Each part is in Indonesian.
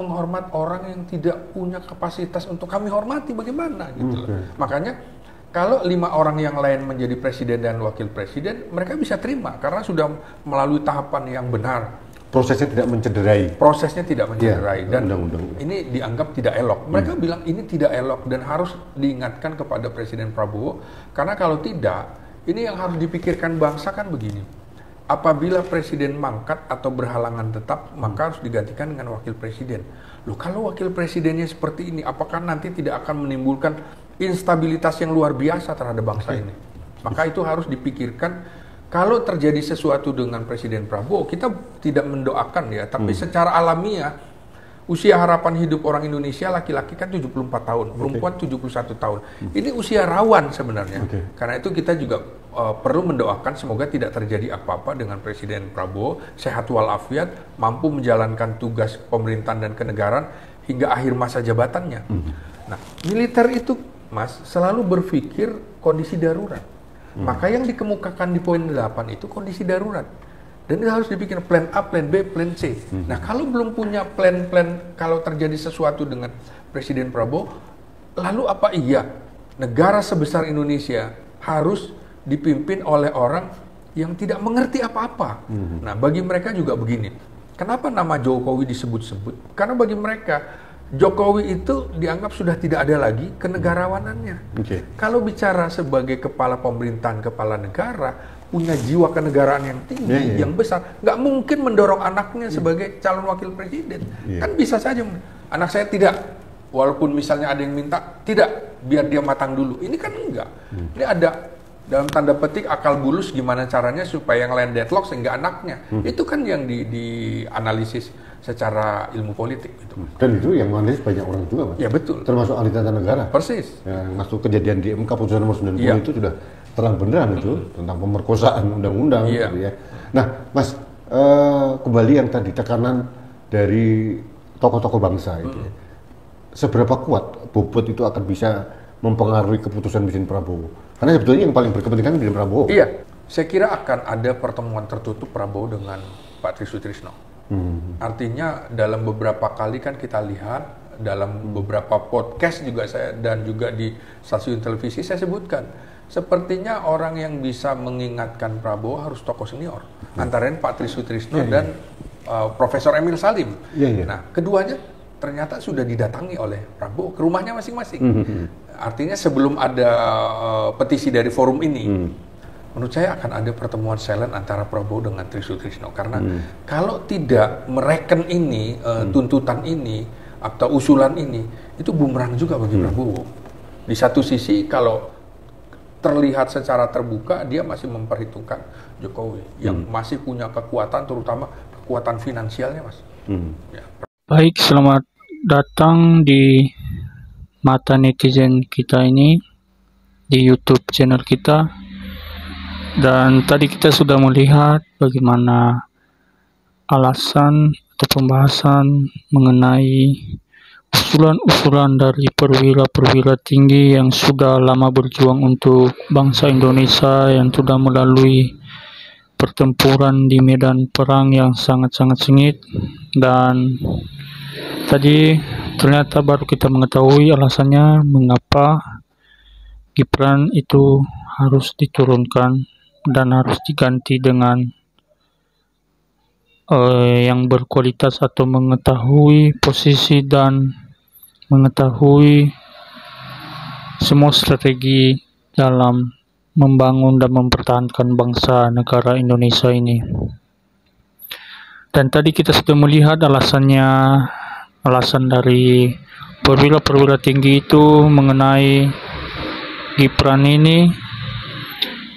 menghormat orang yang tidak punya kapasitas untuk kami hormati, bagaimana gitu loh. Makanya kalau 5 orang yang lain menjadi presiden dan wakil presiden, mereka bisa terima karena sudah melalui tahapan yang benar. Prosesnya tidak mencederai. Prosesnya tidak mencederai dan undang-undang. ini dianggap tidak elok. Mereka bilang ini tidak elok dan harus diingatkan kepada Presiden Prabowo karena kalau tidak, ini yang harus dipikirkan bangsa kan begini. Apabila presiden mangkat atau berhalangan tetap, maka harus digantikan dengan wakil presiden. Loh, kalau wakil presidennya seperti ini, apakah nanti tidak akan menimbulkan instabilitas yang luar biasa terhadap bangsa ini? Maka itu harus dipikirkan. Kalau terjadi sesuatu dengan Presiden Prabowo, kita tidak mendoakan ya, tapi secara alamiah, usia harapan hidup orang Indonesia laki-laki kan 74 tahun, perempuan 71 tahun. Ini usia rawan sebenarnya. Karena itu kita juga perlu mendoakan semoga tidak terjadi apa-apa dengan Presiden Prabowo, sehat walafiat, mampu menjalankan tugas pemerintahan dan kenegaraan hingga akhir masa jabatannya. Nah, militer itu, Mas, selalu berpikir kondisi darurat. Maka yang dikemukakan di poin 8 itu kondisi darurat. Dan itu harus dipikir plan A, plan B, plan C. Nah, kalau belum punya plan-plan kalau terjadi sesuatu dengan Presiden Prabowo, lalu apa iya negara sebesar Indonesia harus dipimpin oleh orang yang tidak mengerti apa-apa? Nah, bagi mereka juga begini. Kenapa nama Jokowi disebut-sebut? Karena bagi mereka Jokowi itu dianggap sudah tidak ada lagi kenegarawanannya. Kalau bicara sebagai kepala pemerintahan, kepala negara, punya jiwa kenegaraan yang tinggi, yang besar, nggak mungkin mendorong anaknya sebagai calon wakil presiden. Kan bisa saja, anak saya tidak, walaupun misalnya ada yang minta, tidak, biar dia matang dulu. Ini kan enggak. Ini ada dalam tanda petik akal bulus gimana caranya supaya yang lain deadlock sehingga anaknya. Itu kan yang dianalisis secara ilmu politik. Gitu. Dan itu yang menganalisis banyak orang juga, Mas. Ya betul. Termasuk ahli tata negara. Persis. Yang masuk kejadian di MK putusan nomor 90 itu sudah terang benderang itu tentang pemerkosaan undang-undang. Gitu ya. Nah, Mas, kembali yang tadi tekanan dari tokoh-tokoh bangsa itu. Seberapa kuat bobot itu akan bisa mempengaruhi keputusan Presiden Prabowo? Karena sebetulnya yang paling berkepentingan Presiden Prabowo. Iya, saya kira akan ada pertemuan tertutup Prabowo dengan Pak Tri Sutrisno. Artinya dalam beberapa kali kan kita lihat, dalam beberapa podcast juga saya dan juga di stasiun televisi saya sebutkan, sepertinya orang yang bisa mengingatkan Prabowo harus tokoh senior, antara lain Pak Tri Sutrisno dan Profesor Emil Salim. Nah, keduanya ternyata sudah didatangi oleh Prabowo ke rumahnya masing-masing. Artinya sebelum ada petisi dari forum ini, menurut saya akan ada pertemuan silent antara Prabowo dengan Tri Sutrisno. Karena kalau tidak mereken ini, tuntutan ini, atau usulan ini, itu bumerang juga bagi Prabowo. Di satu sisi kalau terlihat secara terbuka, dia masih memperhitungkan Jokowi, yang masih punya kekuatan, terutama kekuatan finansialnya, Mas. Ya. Baik, selamat datang di mata netizen kita ini di YouTube channel kita. Dan tadi kita sudah melihat bagaimana alasan atau pembahasan mengenai usulan-usulan dari perwira-perwira tinggi yang sudah lama berjuang untuk bangsa Indonesia, yang sudah melalui pertempuran di medan perang yang sangat-sangat sengit. Dan tadi ternyata baru kita mengetahui alasannya mengapa Gibran itu harus diturunkan dan harus diganti dengan yang berkualitas atau mengetahui posisi dan mengetahui semua strategi dalam membangun dan mempertahankan bangsa negara Indonesia ini. Dan tadi kita sudah melihat alasan dari perwira-perwira tinggi itu mengenai Gibran ini,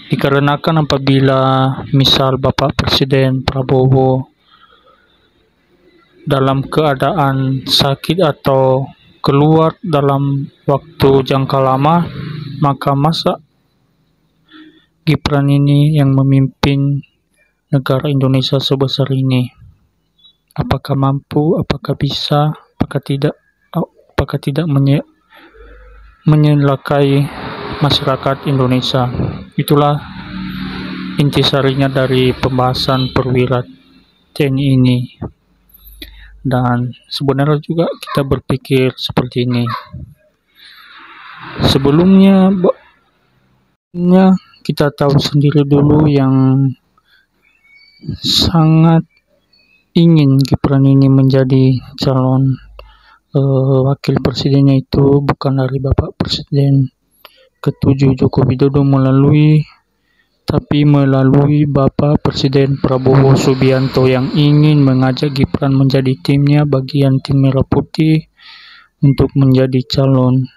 dikarenakan apabila misal Bapak Presiden Prabowo dalam keadaan sakit atau keluar dalam waktu jangka lama, maka masa Gibran ini yang memimpin negara Indonesia sebesar ini, apakah mampu, apakah bisa, apakah tidak menyelakai masyarakat Indonesia. Itulah intisarinya dari pembahasan perwira TNI ini. Dan sebenarnya juga kita berpikir seperti ini. Sebelumnya kita tahu sendiri dulu yang sangat ingin Gibran ini menjadi calon wakil presidennya itu bukan dari Bapak Presiden ke-7 Joko Widodo tapi melalui Bapak Presiden Prabowo Subianto yang ingin mengajak Gibran menjadi timnya bagian tim Merah Putih untuk menjadi calon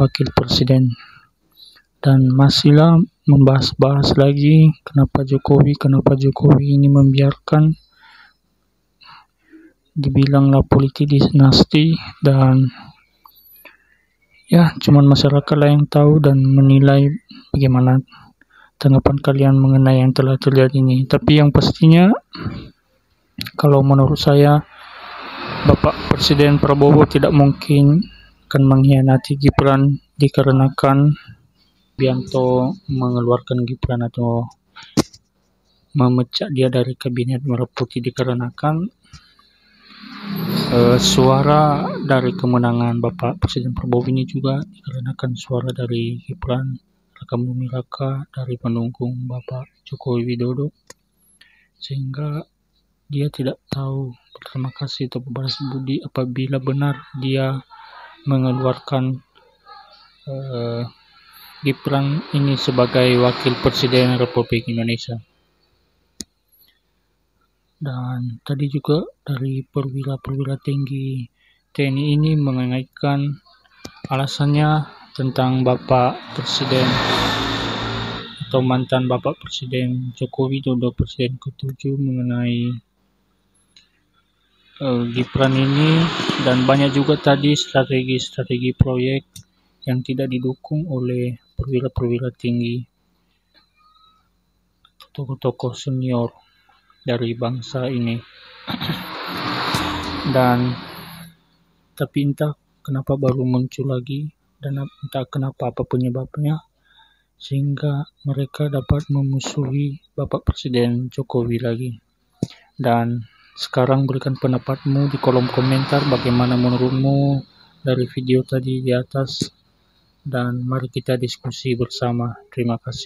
wakil presiden. Dan masihlah membahas-bahas lagi kenapa Jokowi ini membiarkan dibilanglah politik dinasti, dan ya cuman masyarakat lah yang tahu dan menilai bagaimana tanggapan kalian mengenai yang telah terjadi ini. Tapi yang pastinya kalau menurut saya Bapak Presiden Prabowo tidak mungkin akan mengkhianati Gibran dikarenakan Subianto mengeluarkan Gibran atau memecat dia dari kabinet Merah Putih dikarenakan suara dari kemenangan Bapak Presiden Prabowo ini juga dikarenakan suara dari Gibran Raka Buming Raka dari pendukung Bapak Joko Widodo, sehingga dia tidak tahu berterima kasih atau berbalas budi apabila benar dia mengeluarkan Gibran ini sebagai wakil presiden Republik Indonesia. Dan tadi juga dari perwira-perwira tinggi TNI ini mengaitkan alasannya tentang Bapak Presiden atau mantan Bapak Presiden Joko Widodo, Presiden ke-7, mengenai Gibran ini, dan banyak juga tadi strategi proyek yang tidak didukung oleh perwira-perwira tinggi atau tokoh-tokoh senior dari bangsa ini. Dan tapi entah kenapa baru muncul lagi, dan entah kenapa apa penyebabnya sehingga mereka dapat memusuhi Bapak Presiden Jokowi lagi. Dan sekarang berikan pendapatmu di kolom komentar bagaimana menurutmu dari video tadi di atas, dan mari kita diskusi bersama. Terima kasih.